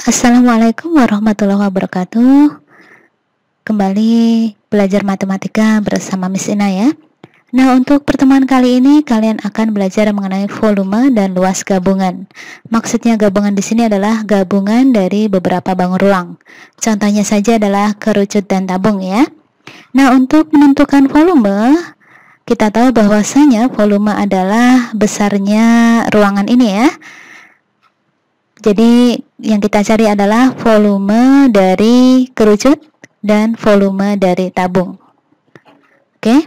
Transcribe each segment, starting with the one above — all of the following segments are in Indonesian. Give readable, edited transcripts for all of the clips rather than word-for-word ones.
Assalamualaikum warahmatullahi wabarakatuh. Kembali belajar matematika bersama Miss Ina ya. Nah, untuk pertemuan kali ini kalian akan belajar mengenai volume dan luas gabungan. Maksudnya gabungan di sini adalah gabungan dari beberapa bangun ruang. Contohnya saja adalah kerucut dan tabung ya. Nah, untuk menentukan volume, kita tahu bahwasanya volume adalah besarnya ruangan ini ya. Jadi yang kita cari adalah volume dari kerucut dan volume dari tabung. Oke.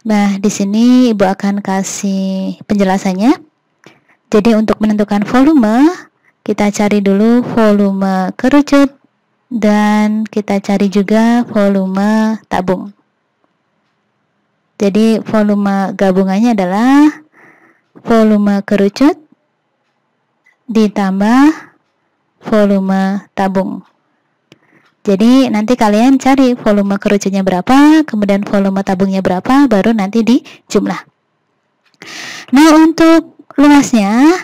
Nah, di sini Ibu akan kasih penjelasannya. Jadi untuk menentukan volume, kita cari dulu volume kerucut dan kita cari juga volume tabung. Jadi volume gabungannya adalah volume kerucut ditambah volume tabung. Jadi nanti kalian cari volume kerucutnya berapa, kemudian volume tabungnya berapa, baru nanti dijumlah. Nah, untuk luasnya,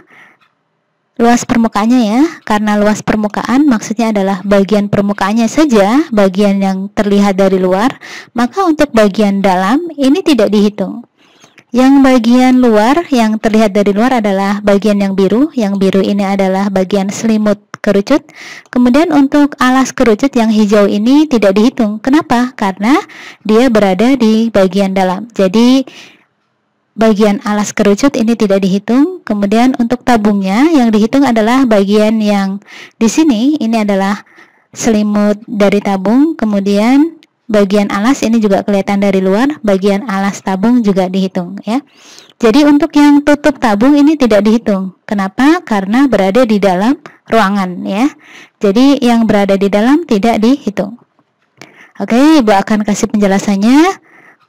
luas permukaannya ya, karena luas permukaan maksudnya adalah bagian permukaannya saja, bagian yang terlihat dari luar, maka untuk bagian dalam ini tidak dihitung. Yang bagian luar yang terlihat dari luar adalah bagian yang biru. Yang biru ini adalah bagian selimut kerucut. Kemudian untuk alas kerucut yang hijau ini tidak dihitung. Kenapa? Karena dia berada di bagian dalam. Jadi bagian alas kerucut ini tidak dihitung. Kemudian untuk tabungnya yang dihitung adalah bagian yang di sini. Ini adalah selimut dari tabung. Kemudian bagian alas ini juga kelihatan dari luar, bagian alas tabung juga dihitung ya. Jadi untuk yang tutup tabung ini tidak dihitung. Kenapa? Karena berada di dalam ruangan ya. Jadi yang berada di dalam tidak dihitung. Oke, Ibu akan kasih penjelasannya.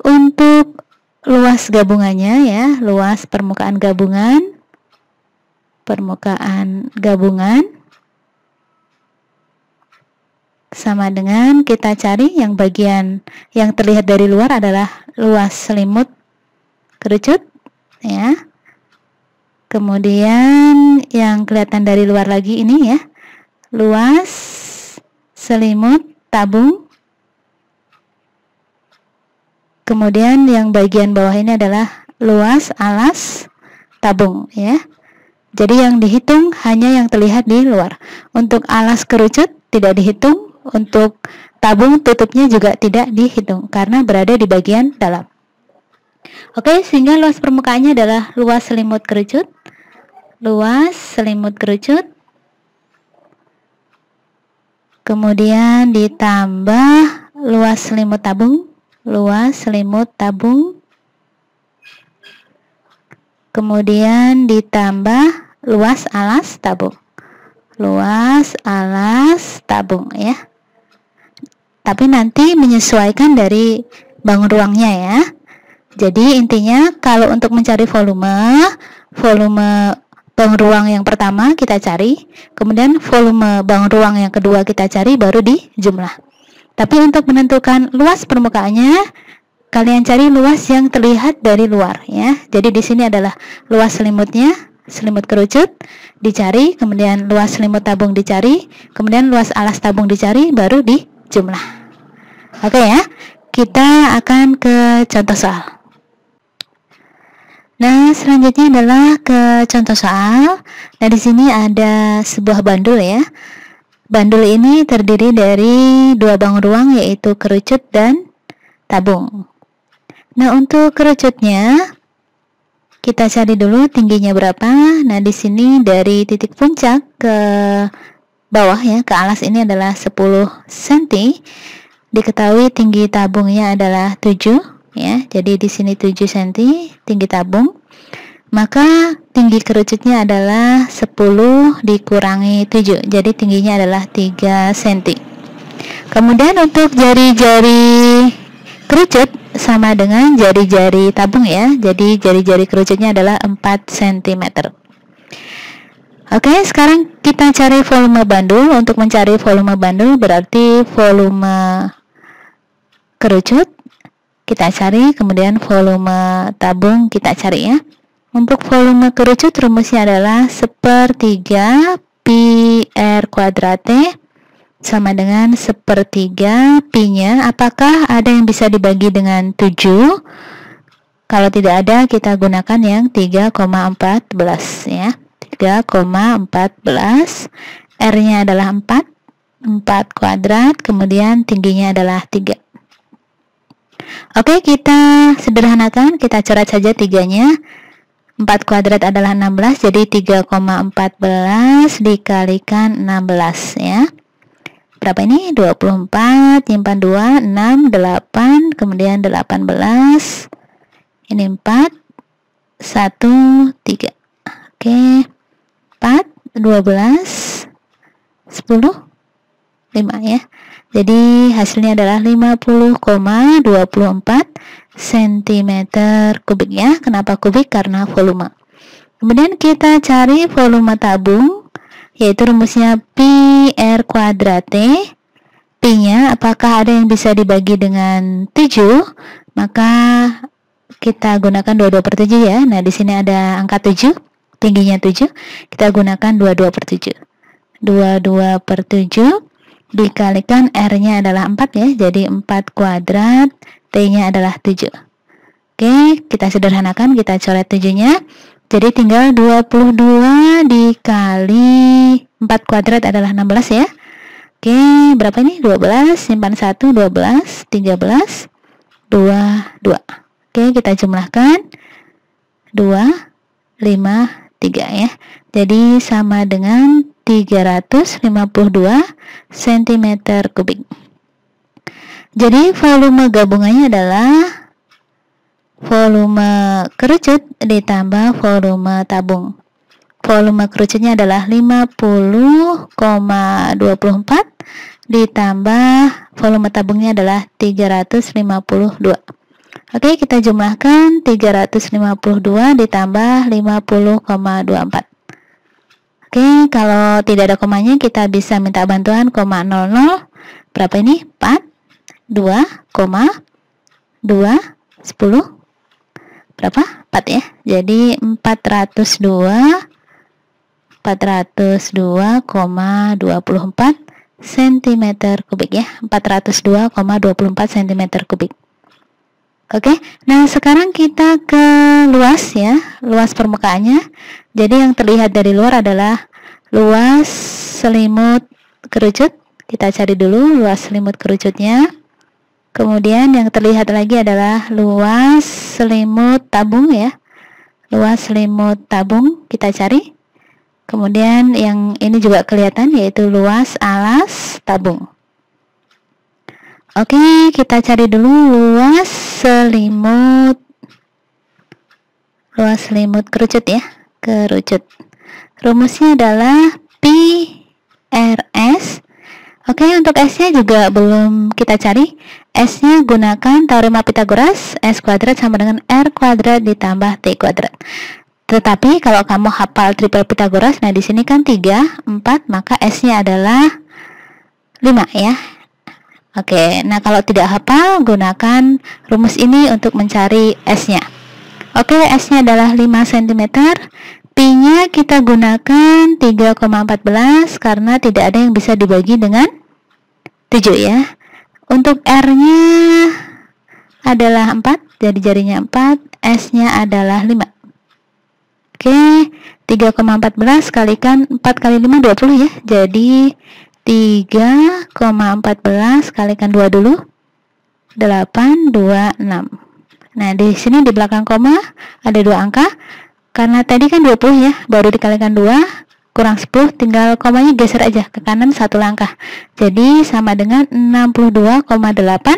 Untuk luas gabungannya ya, luas permukaan gabungan. Sama dengan kita cari yang bagian yang terlihat dari luar adalah luas selimut kerucut ya. Kemudian yang kelihatan dari luar lagi ini ya, luas selimut tabung. Kemudian yang bagian bawah ini adalah luas alas tabung ya. Jadi yang dihitung hanya yang terlihat di luar. Untuk alas kerucut tidak dihitung. Untuk tabung tutupnya juga tidak dihitung karena berada di bagian dalam. Oke, sehingga luas permukaannya adalah luas selimut kerucut. Luas selimut kerucut. Kemudian ditambah luas selimut tabung. Luas selimut tabung. Kemudian ditambah luas alas tabung. Luas alas tabung ya. Tapi nanti menyesuaikan dari bangun ruangnya ya. Jadi intinya kalau untuk mencari volume bangun ruang yang pertama kita cari, kemudian volume bangun ruang yang kedua kita cari, baru dijumlah. Tapi untuk menentukan luas permukaannya, kalian cari luas yang terlihat dari luar ya. Jadi di sini adalah luas selimutnya, selimut kerucut dicari, kemudian luas selimut tabung dicari, kemudian luas alas tabung dicari, baru dijumlah. Oke ya, kita akan ke contoh soal. Nah, selanjutnya adalah ke contoh soal. Nah, di sini ada sebuah bandul ya. Bandul ini terdiri dari dua bangun ruang, yaitu kerucut dan tabung. Nah, untuk kerucutnya kita cari dulu tingginya berapa. Nah, di sini dari titik puncak ke bawah ya, ke alas ini adalah 10 cm. Diketahui tinggi tabungnya adalah 7 ya. Jadi di sini 7 cm tinggi tabung. Maka tinggi kerucutnya adalah 10 dikurangi 7. Jadi tingginya adalah 3 cm. Kemudian untuk jari-jari kerucut sama dengan jari-jari tabung ya. Jadi jari-jari kerucutnya adalah 4 cm. Oke, sekarang kita cari volume bandul. Untuk mencari volume bandul berarti volume kerucut kita cari, kemudian volume tabung kita cari ya. Untuk volume kerucut rumusnya adalah 1/3 pi R kuadrat T sama dengan 1/3 pi-nya. Apakah ada yang bisa dibagi dengan 7? Kalau tidak ada, kita gunakan yang 3,14 ya. 3,14. R-nya adalah 4 kuadrat, kemudian tingginya adalah 3. Oke, kita sederhanakan, kita coret saja 3-nya. 4 kuadrat adalah 16, jadi 3,14 dikalikan 16 ya. Berapa ini? 24, nyimpan 2, 6, 8, kemudian 18. Ini 4, 1, 3. Oke, 4, 12, 10, 5 ya. Jadi hasilnya adalah 50,24 cm kubik ya. Kenapa kubik? Karena volume. Kemudian kita cari volume tabung, yaitu rumusnya pi R kuadrat T. Pi-nya apakah ada yang bisa dibagi dengan 7? Maka kita gunakan 22/7 ya. Nah, di sini ada angka 7, tingginya 7. Kita gunakan 22/7. 22/7 dikalikan R-nya adalah 4 ya, jadi 4 kuadrat, T-nya adalah 7. Oke, kita sederhanakan, kita coret 7-nya. Jadi tinggal 22 dikali 4 kuadrat adalah 16 ya. Oke, berapa ini? 12, simpan 1, 12, 13, 2. Oke, kita jumlahkan 2, 5, 3 ya. Jadi sama dengan 352 cm kubik. Jadi volume gabungannya adalah volume kerucut ditambah volume tabung. Volume kerucutnya adalah 50,24 ditambah volume tabungnya adalah 352. Oke, kita jumlahkan 352 ditambah 50,24. Oke, kalau tidak ada komanya kita bisa minta bantuan koma 00. Berapa ini? 4, 2, 2, 10. Berapa? 4 ya. Jadi 402,24 cm kubik ya. 402,24 cm kubik. Oke, nah sekarang kita ke luas ya, luas permukaannya. Jadi yang terlihat dari luar adalah luas selimut kerucut. Kita cari dulu luas selimut kerucutnya. Kemudian yang terlihat lagi adalah luas selimut tabung ya. Luas selimut tabung kita cari. Kemudian yang ini juga kelihatan, yaitu luas alas tabung. Oke, kita cari dulu luas selimut kerucut ya, kerucut. Rumusnya adalah pi RS. Oke, untuk S-nya juga belum kita cari. S-nya gunakan teorema Pythagoras, S kuadrat sama dengan R kuadrat ditambah T kuadrat. Tetapi kalau kamu hafal triple Pythagoras, nah di sini kan 3, 4, maka S-nya adalah 5 ya. Oke, nah kalau tidak hafal, gunakan rumus ini untuk mencari S-nya. Oke, S-nya adalah 5 cm. Pi-nya kita gunakan 3,14 karena tidak ada yang bisa dibagi dengan 7 ya. Untuk R-nya adalah 4, jadi jarinya 4, S-nya adalah 5. Oke, 3,14 kalikan 4 kali 5, 20 ya. Jadi 3,14 kalikan 2 dulu, 826. Nah, di sini di belakang koma ada 2 angka. Karena tadi kan 20 ya, baru dikalikan 2, kurang 10, tinggal komanya geser aja ke kanan 1 langkah. Jadi sama dengan 62,8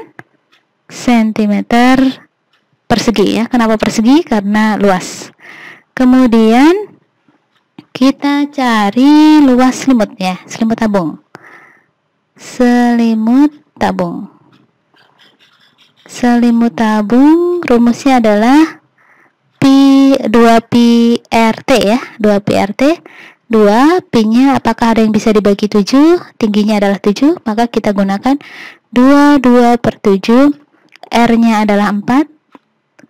cm persegi ya. Kenapa persegi? Karena luas. Kemudian kita cari luas selimut ya, selimut tabung. Selimut tabung. Selimut tabung rumusnya adalah pi 2pi RT ya, 2pi RT. 2 pi-nya apakah ada yang bisa dibagi 7? Tingginya adalah 7, maka kita gunakan 22/7. R-nya adalah 4,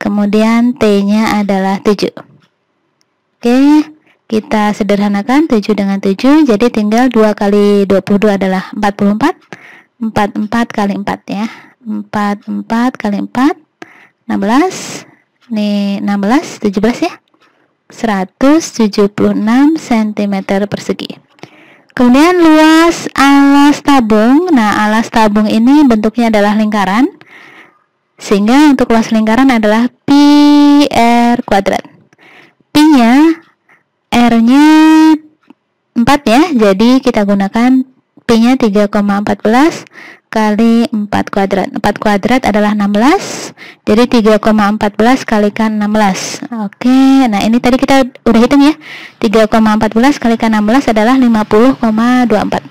kemudian T-nya adalah 7. Oke, Kita sederhanakan 7 dengan 7, jadi tinggal 2 kali 22 adalah 44. 44 kali 4 ya. 44 kali 4 16. Nih 16, 17 ya. 176 cm persegi. Kemudian luas alas tabung. Nah, alas tabung ini bentuknya adalah lingkaran. Sehingga untuk luas lingkaran adalah pi R kuadrat. Pi-nya R-nya 4 ya. Jadi kita gunakan Pi-nya 3,14 kali 4 kuadrat. 4 kuadrat adalah 16. Jadi 3,14 kalikan 16. Oke, nah ini tadi kita udah hitung ya. 3,14 kalikan 16 adalah 50,24.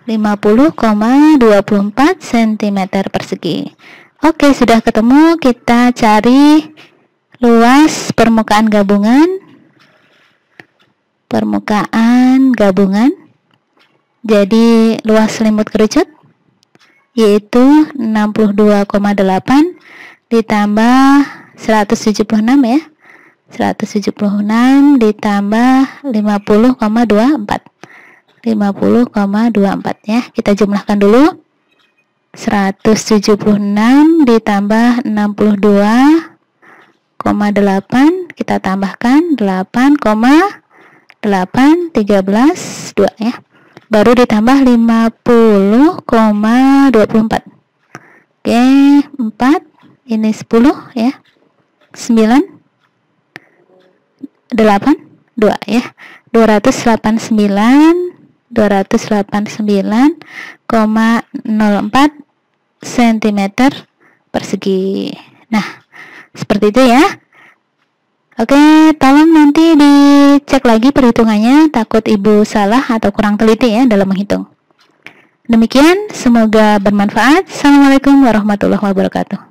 50,24 cm persegi. Oke, sudah ketemu. Kita cari luas permukaan gabungan. Permukaan gabungan. Jadi luas selimut kerucut yaitu 62,8 ditambah 176 ya. 176 ditambah 50,24. 50,24 ya. Kita jumlahkan dulu. 176 ditambah 62,8 kita tambahkan 8,8 13 2 ya. Baru ditambah 50,24. Oke, 4 ini 10 ya. 9 8 2 ya. 289,04 cm persegi. Nah, seperti itu ya. Oke, tolong nanti dicek lagi perhitungannya, takut ibu salah atau kurang teliti ya dalam menghitung. Demikian, semoga bermanfaat. Assalamualaikum warahmatullahi wabarakatuh.